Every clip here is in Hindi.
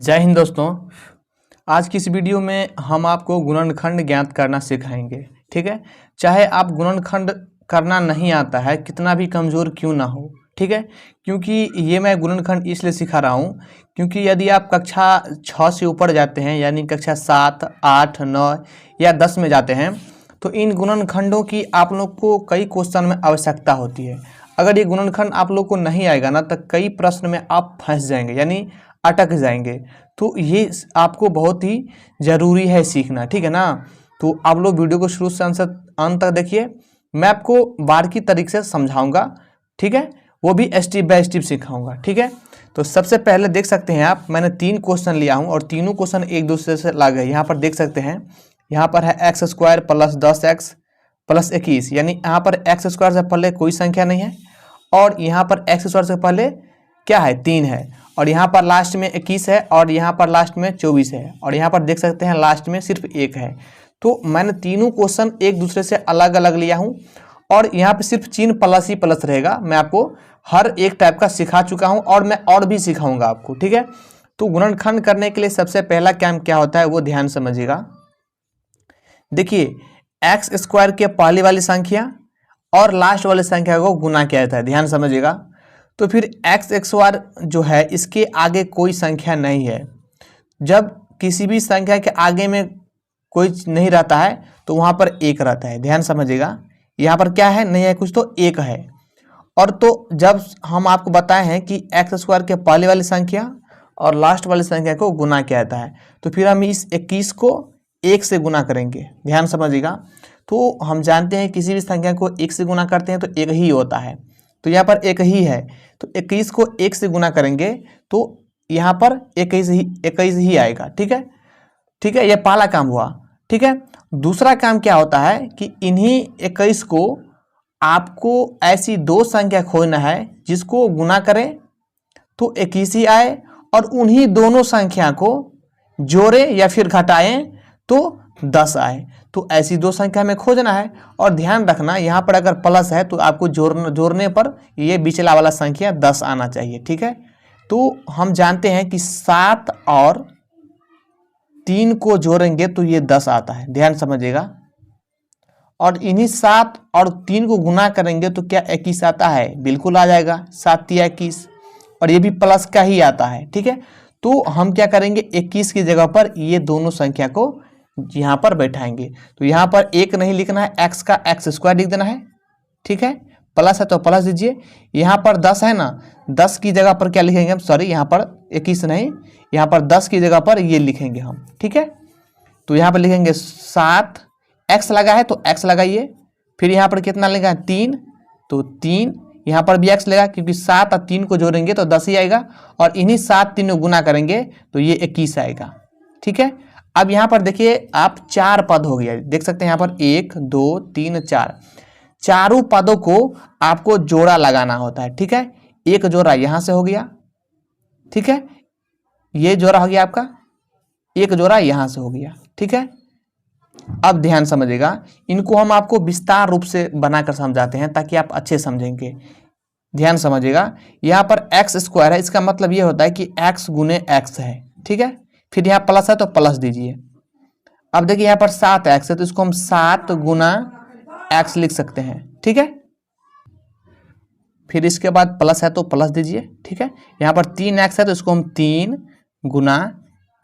जय हिंद दोस्तों। आज की इस वीडियो में हम आपको गुणनखंड ज्ञात करना सिखाएंगे। ठीक है, चाहे आप गुणनखंड करना नहीं आता है, कितना भी कमज़ोर क्यों ना हो। ठीक है, क्योंकि ये मैं गुणनखंड इसलिए सिखा रहा हूँ क्योंकि यदि आप कक्षा 6 से ऊपर जाते हैं, यानी कक्षा 7, 8, 9 या 10 में जाते हैं, तो इन गुणनखंडों की आप लोग को कई क्वेश्चन में आवश्यकता होती है। अगर ये गुणनखंड आप लोग को नहीं आएगा ना, तो कई प्रश्न में आप फंस जाएंगे, यानी अटक जाएंगे। तो ये आपको बहुत ही ज़रूरी है सीखना। ठीक है ना, तो आप लोग वीडियो को शुरू से अंत तक देखिए। मैं आपको बारीकी तरीके से समझाऊंगा। ठीक है, वो भी स्टेप बाय स्टेप सिखाऊंगा। ठीक है, तो सबसे पहले देख सकते हैं आप, मैंने 3 क्वेश्चन लिया हूँ और तीनों क्वेश्चन एक दूसरे से लगे। यहाँ पर देख सकते हैं, यहाँ पर है x² + 10x + 21, यानी यहाँ पर x² से पहले कोई संख्या नहीं है और यहाँ पर x² से पहले क्या है, 3 है, और यहाँ पर लास्ट में 21 है और यहाँ पर लास्ट में 24 है, और यहाँ पर देख सकते हैं लास्ट में सिर्फ 1 है। तो मैंने तीनों क्वेश्चन एक दूसरे से अलग अलग लिया हूँ और यहाँ पे सिर्फ चिन्ह प्लस ही प्लस रहेगा। मैं आपको हर एक टाइप का सिखा चुका हूँ और मैं और भी सिखाऊंगा आपको। ठीक है, तो गुणनखंड करने के लिए सबसे पहला काम क्या होता है वो ध्यान समझिएगा। देखिए, x² के पहली वाली संख्या और लास्ट वाली संख्या को गुना किया जाता है, ध्यान समझिएगा। तो फिर x² जो है, इसके आगे कोई संख्या नहीं है। जब किसी भी संख्या के आगे में कोई नहीं रहता है तो वहाँ पर 1 रहता है, ध्यान समझिएगा। यहाँ पर क्या है, नहीं है कुछ, तो 1 है। और तो जब हम आपको बताए हैं कि x² के पहले वाली संख्या और लास्ट वाली संख्या को गुना किया जाता है, तो फिर हम इस 21 को 1 से गुना करेंगे, ध्यान समझिएगा। तो हम जानते हैं किसी भी संख्या को 1 से गुना करते हैं तो 1 ही होता है, तो यहाँ पर 1 ही है। तो 21 को 1 से गुना करेंगे तो यहाँ पर 21 ही आएगा। ठीक है, ठीक है, यह पहला काम हुआ। ठीक है, दूसरा काम क्या होता है कि इन्हीं 21 को आपको ऐसी 2 संख्या खोजना है जिसको गुना करें तो 21 ही आए और उन्हीं दोनों संख्या को जोड़े या फिर घटाएं तो 10 आए। तो ऐसी 2 संख्या में खोजना है। और ध्यान रखना, यहाँ पर अगर प्लस है तो आपको जोड़ने पर ये बीचला वाला संख्या 10 आना चाहिए। ठीक है, तो हम जानते हैं कि 7 और 3 को जोड़ेंगे तो ये 10 आता है, ध्यान समझिएगा। और इन्हीं 7 और 3 को गुना करेंगे तो क्या 21 आता है, बिल्कुल आ जाएगा, 7 या 21, और ये भी प्लस का ही आता है। ठीक है, तो हम क्या करेंगे, 21 की जगह पर ये दोनों संख्या को यहाँ पर बैठाएंगे। तो यहाँ पर 1 नहीं लिखना है, x का x² लिख देना है। ठीक है, प्लस है तो प्लस दीजिए। यहाँ पर 10 है ना, 10 की जगह पर क्या लिखेंगे हम, सॉरी यहाँ पर 21 नहीं, यहाँ पर 10 की जगह पर ये लिखेंगे हम। ठीक है, तो यहाँ पर लिखेंगे 7, x लगा है तो x लगाइए, फिर यहाँ पर कितना लगा है, 3, तो 3, यहाँ पर भी x लगा क्योंकि 7 और 3 को जोड़ेंगे तो 10 ही आएगा, और इन्हीं 7 3 को गुना करेंगे तो ये 21 आएगा। ठीक है, अब यहाँ पर देखिए आप 4 पद हो गया, देख सकते हैं यहाँ पर 1 2 3 4, चारों पदों को आपको जोड़ा लगाना होता है। ठीक है, एक जोड़ा यहाँ से हो गया, ठीक है, ये जोड़ा हो गया आपका, एक जोड़ा यहाँ से हो गया। ठीक है, अब ध्यान समझिएगा, इनको हम आपको विस्तार रूप से बनाकर समझाते हैं ताकि आप अच्छे समझेंगे। ध्यान समझिएगा, यहाँ पर x² है, इसका मतलब ये होता है कि x गुने x है। ठीक है, फिर यहाँ प्लस है तो प्लस दीजिए। अब देखिए यहाँ पर 7x है तो इसको हम 7 गुना x लिख सकते हैं। ठीक है, फिर इसके बाद प्लस है तो प्लस दीजिए। ठीक है, यहाँ पर 3x है तो इसको हम 3 गुना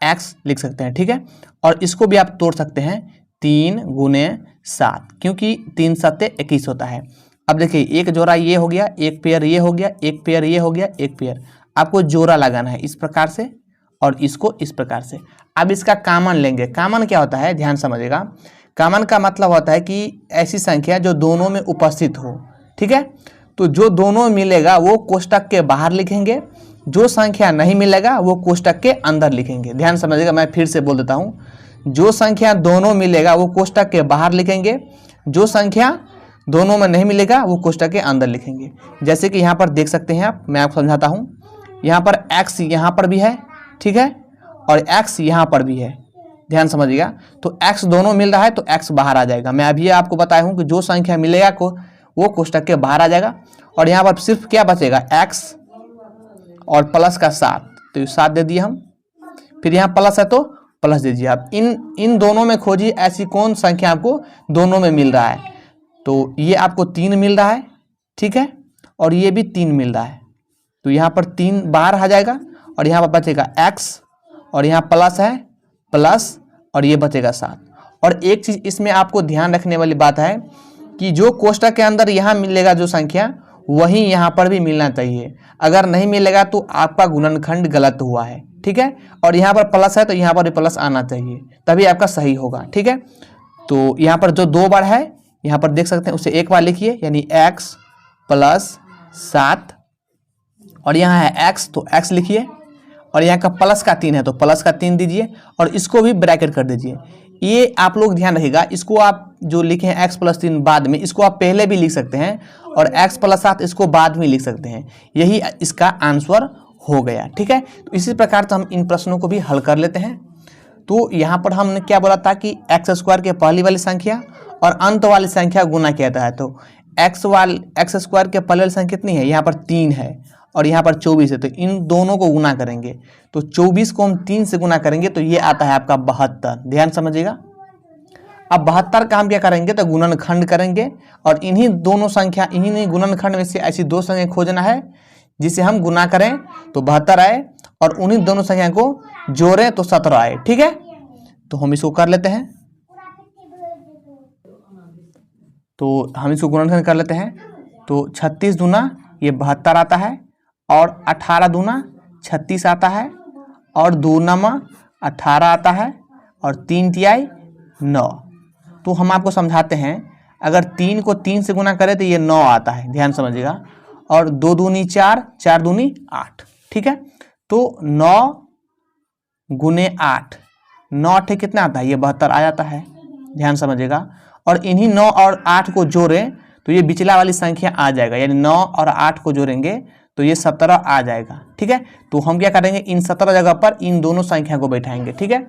x लिख सकते हैं। ठीक है, और इसको भी आप तोड़ सकते हैं, 3 गुने 7, क्योंकि 3 7 21 होता है। अब देखिए एक जोड़ा ये हो गया, एक पेयर ये हो गया, एक पेयर ये हो गया, एक पेयर आपको जोड़ा लगाना है इस प्रकार से और इसको इस प्रकार से। अब इसका कॉमन लेंगे। कॉमन क्या होता है, ध्यान समझिएगा। कॉमन का मतलब होता है कि ऐसी संख्या जो दोनों में उपस्थित हो। ठीक है, तो जो दोनों मिलेगा वो कोष्टक के बाहर लिखेंगे, जो संख्या नहीं मिलेगा वो कोष्टक के अंदर लिखेंगे। ध्यान समझिएगा, मैं फिर से बोल देता हूँ, जो संख्या दोनों मिलेगा वो कोष्टक के बाहर लिखेंगे, जो संख्या दोनों में नहीं मिलेगा वो कोष्टक के अंदर लिखेंगे। जैसे कि यहाँ पर देख सकते हैं आप, मैं आपको समझाता हूँ। यहाँ पर x यहाँ पर भी है, ठीक है, और x यहाँ पर भी है, ध्यान समझिएगा। तो x दोनों मिल रहा है तो x बाहर आ जाएगा। मैं अभी आपको बताया हूँ कि जो संख्या मिलेगा को वो कोष्टक के बाहर आ जाएगा, और यहाँ पर सिर्फ क्या बचेगा, x और प्लस का 7, तो 7 दे दिए हम। फिर यहाँ प्लस है तो प्लस दीजिए। आप इन दोनों में खोजिए ऐसी कौन संख्या आपको दोनों में मिल रहा है। तो ये आपको 3 मिल रहा है, ठीक है, और ये भी 3 मिल रहा है। तो यहाँ पर 3 बाहर आ जाएगा और यहाँ पर बचेगा x, और यहाँ प्लस है प्लस, और ये बचेगा 7। और एक चीज़ इसमें आपको ध्यान रखने वाली बात है कि जो कोष्टक के अंदर यहाँ मिलेगा जो संख्या, वही यहाँ पर भी मिलना चाहिए। अगर नहीं मिलेगा तो आपका गुणनखंड गलत हुआ है, ठीक है। और यहाँ पर प्लस है तो यहाँ पर भी प्लस आना चाहिए, तभी आपका सही होगा, ठीक है। तो यहाँ पर जो 2 बार है यहाँ पर देख सकते हैं, उसे एक बार लिखिए, यानी x प्लस 7, और यहाँ है x तो x लिखिए, और यहाँ का प्लस का 3 है तो प्लस का 3 दीजिए, और इसको भी ब्रैकेट कर दीजिए। ये आप लोग ध्यान रखिएगा, इसको आप जो लिखे हैं x प्लस 3 बाद में, इसको आप पहले भी लिख सकते हैं, और x प्लस 7 इसको बाद में लिख सकते हैं। यही इसका आंसर हो गया, ठीक है। तो इसी प्रकार से हम इन प्रश्नों को भी हल कर लेते हैं। तो यहाँ पर हमने क्या बोला था कि x² के पहली वाली संख्या और अंत वाली संख्या गुना किया था। तो x² के पहले वाली संख्या कितनी है, यहाँ पर 3 है और यहाँ पर 24 है, तो इन दोनों को गुना करेंगे। तो 24 को हम 3 से गुना करेंगे तो ये आता है आपका 72। ध्यान समझिएगा। अब 72 का हम क्या करेंगे, तो गुणनखंड करेंगे, और इन्हीं दोनों संख्या, इन्हीं गुणनखंड में से ऐसी 2 संख्या खोजना है जिसे हम गुना करें तो 72 आए, और उन्हीं दोनों संख्या को जोड़ें तो 17 आए, ठीक है। तो हम इसको कर लेते हैं। तो हम इसको गुणनखंड कर लेते हैं। तो 36 दूना ये 72 आता है, और 18 दूना 36 आता है, और 2 नमा 18 आता है, और 3 तिहाई 9। तो हम आपको समझाते हैं, अगर 3 को 3 से गुना करें तो ये 9 आता है, ध्यान समझिएगा। और 2 दूनी 4, 4 दूनी 8, ठीक है। तो 9 गुने 8, 9 8 कितना आता है, ये 72 आ जाता है, ध्यान समझिएगा। और इन्हीं 9 और 8 को जोड़ें तो ये बिचला वाली संख्या आ जाएगा, यानी 9 और 8 को जोड़ेंगे तो ये 17 आ जाएगा, ठीक है। तो हम क्या करेंगे, इन 17 जगह पर इन दोनों संख्या को बैठाएंगे, ठीक है।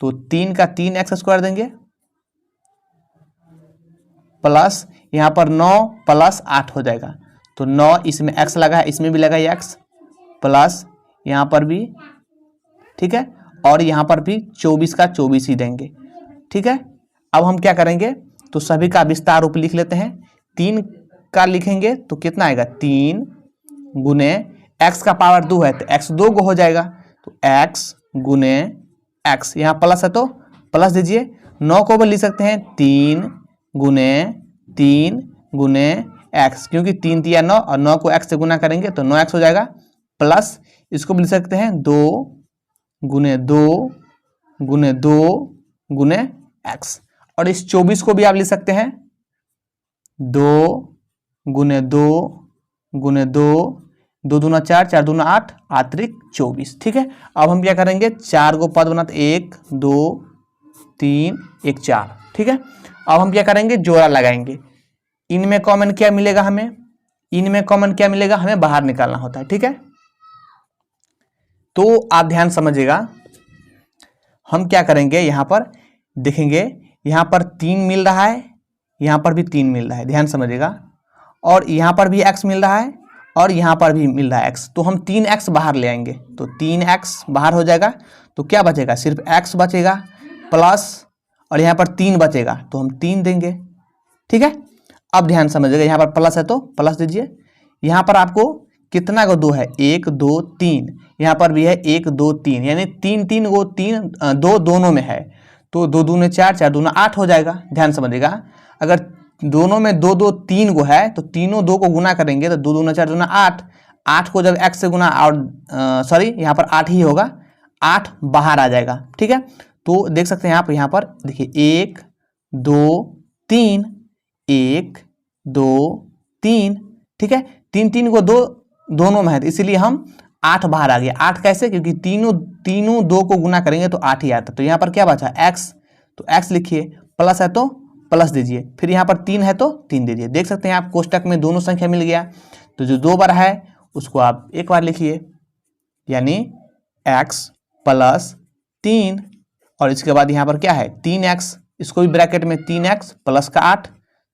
तो 3 का 3x² देंगे, प्लस यहाँ पर 9 प्लस 8 हो जाएगा। तो 9 इसमें x लगा है, इसमें भी लगा x, प्लस यहाँ पर भी, ठीक है, और यहाँ पर भी 24 का 24 ही देंगे, ठीक है। अब हम क्या करेंगे, तो सभी का विस्तार रूप लिख लेते हैं। 3 का लिखेंगे तो कितना आएगा, 3 गुने x का पावर 2 है तो x 2 को हो जाएगा, तो x गुने x, यहाँ प्लस है तो प्लस दीजिए। 9 को भी लिख सकते हैं 3 गुने x, क्योंकि 3 तिया 9 और 9 को x से गुना करेंगे तो 9x हो जाएगा, प्लस इसको भी लिख सकते हैं 2 गुने x, और इस 24 को भी आप लिख सकते हैं 2 गुने 2 दूना 4, 4 दूना 8, आतरिक 24, ठीक है। अब हम क्या करेंगे, 4 को पद बनाते 1 2 3 1 4, ठीक है। अब हम क्या करेंगे, जोड़ा लगाएंगे। इनमें कॉमन क्या मिलेगा, हमें बाहर निकालना होता है, ठीक है। तो आप ध्यान समझिएगा, हम क्या करेंगे, यहाँ पर देखेंगे, यहाँ पर 3 मिल रहा है, यहाँ पर भी 3 मिल रहा है, ध्यान समझिएगा, और यहाँ पर भी x मिल रहा है, और यहाँ पर भी मिल रहा है x। तो हम 3x बाहर ले आएंगे, तो 3x बाहर हो जाएगा, तो क्या बचेगा, सिर्फ x बचेगा, प्लस और यहाँ पर 3 बचेगा तो हम 3 देंगे, ठीक है। अब ध्यान समझिएगा, यहाँ पर प्लस है तो प्लस दीजिए। यहाँ पर आपको कितना को 2 है, 1 2 3, यहाँ पर भी है 1 2 3, यानी 3 को 2 दोनों में है, तो 2 दूने 4, 4 दूना 8 हो जाएगा। ध्यान समझिएगा, अगर दोनों में 2 2 3 को है तो तीनों 2 को गुना करेंगे तो 2 दूना 4 दूना 8, 8 को जब x से गुना, और सॉरी यहाँ पर 8 ही होगा, 8 बाहर आ जाएगा, ठीक है। तो देख सकते हैं आप, यहाँ पर देखिए 1 2 3, 1 2 3, ठीक है। 3 3 को 2 दोनों में है, तो इसीलिए हम 8 बाहर आ गया। 8 कैसे, क्योंकि तीनों 2 को गुना करेंगे तो 8 ही आता। तो यहाँ पर क्या बचा, x, तो x लिखिए, प्लस है तो प्लस दीजिए, फिर यहाँ पर 3 है तो 3 दीजिए। देख सकते हैं आप, कोष्टक में दोनों संख्या मिल गया, तो जो 2 बार है उसको आप एक बार लिखिए, यानी x प्लस 3, और इसके बाद यहाँ पर क्या है 3x, इसको भी ब्रैकेट में 3x प्लस का 8,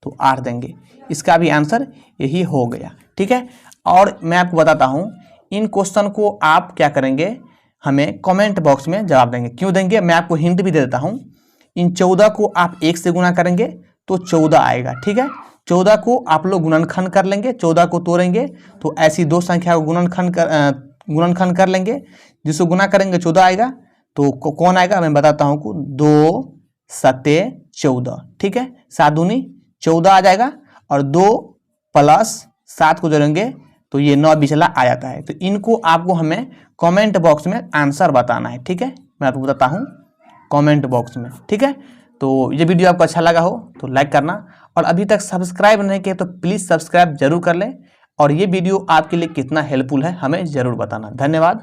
तो 8 देंगे। इसका भी आंसर यही हो गया, ठीक है। और मैं आपको बताता हूँ, इन क्वेश्चन को आप क्या करेंगे, हमें कमेंट बॉक्स में जवाब देंगे। क्यों देंगे, मैं आपको हिंट भी दे देता हूँ। इन 14 को आप 1 से गुना करेंगे तो 14 आएगा, ठीक है। 14 को आप लोग गुणनखंड कर लेंगे, 14 को तोड़ेंगे तो ऐसी दो संख्या को गुणनखंड कर लेंगे, जिसको गुना करेंगे 14 आएगा। तो कौन आएगा मैं बताता हूँ, 2 सत्ते 14, ठीक है। 7 दूनी 14 आ जाएगा और 2 प्लस 7 को जोड़ेंगे तो ये 9 बिचला आ जाता है। तो इनको आपको हमें कमेंट बॉक्स में आंसर बताना है, ठीक है। मैं आपको बताता हूँ कमेंट बॉक्स में, ठीक है। तो ये वीडियो आपको अच्छा लगा हो तो लाइक करना, और अभी तक सब्सक्राइब नहीं किया तो प्लीज़ सब्सक्राइब जरूर कर लें। और ये वीडियो आपके लिए कितना हेल्पफुल है हमें ज़रूर बताना। धन्यवाद।